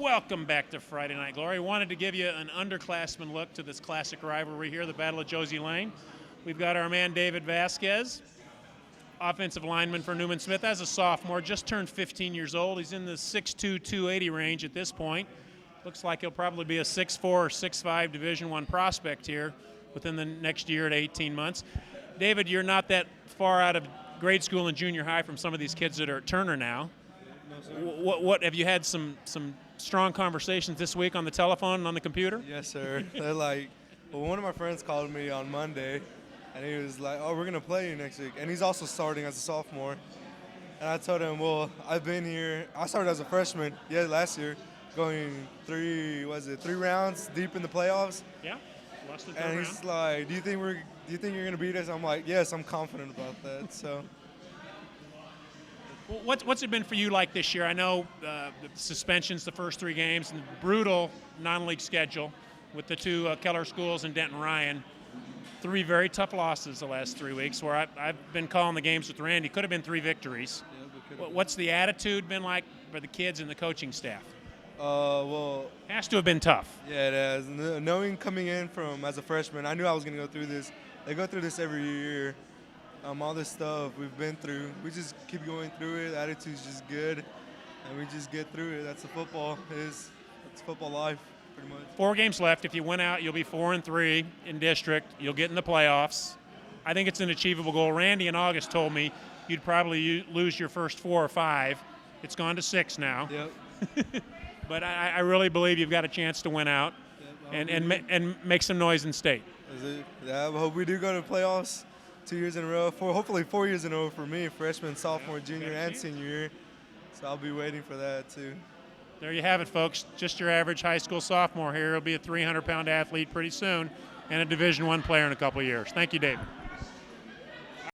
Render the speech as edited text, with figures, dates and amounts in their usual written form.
Welcome back to Friday Night Glory. Wanted to give you an underclassman look to this classic rivalry here, the Battle of Josie Lane. We've got our man David Vazquez, offensive lineman for Newman Smith as a sophomore, just turned 15 years old. He's in the 6'2", 280 range at this point. Looks like he'll probably be a 6'4" or 6'5" Division I prospect here within the next year to 18 months. David, you're not that far out of grade school and junior high from some of these kids that are at Turner now. No, sir. What have you had some strong conversations this week on the telephone and on the computer? Yes, sir. They're like, well, one of my friends called me on Monday, and he was like, "Oh, we're gonna play you next week," and he's also starting as a sophomore. And I told him, "Well, I've been here. I started as a freshman, last year, going three rounds deep in the playoffs." Yeah. Lost the third And round. he's like, "Do you think you're gonna beat us?" I'm like, "Yes, I'm confident about that." So. What's it been for you like this year? I know the suspensions the first 3 games and the brutal non-league schedule with the 2 Keller schools and Denton Ryan. 3 very tough losses the last 3 weeks where I've been calling the games with Randy. Could have been 3 victories. Yeah, what's the attitude been like for the kids and the coaching staff? Well, has to have been tough. Yeah, it has. Knowing coming in from as a freshman, I knew I was going to go through this. They go through this every year. All this stuff we've been through, we just keep going through it. Attitude's just good, and we just get through it. That's what football is. That's football life, pretty much. 4 games left. If you win out, you'll be 4-3 in district. You'll get in the playoffs. I think it's an achievable goal. Randy in August told me you'd probably lose your first 4 or 5. It's gone to 6 now. Yep. But I really believe you've got a chance to win out and make some noise in state. Yeah, I hope we do go to the playoffs 2 years in a row. Hopefully 4 years in a row for me, freshman, sophomore, junior, and senior year. So I'll be waiting for that too. There you have it, folks. Just your average high school sophomore here. He'll be a 300-pound athlete pretty soon and a Division I player in a couple of years. Thank you, David.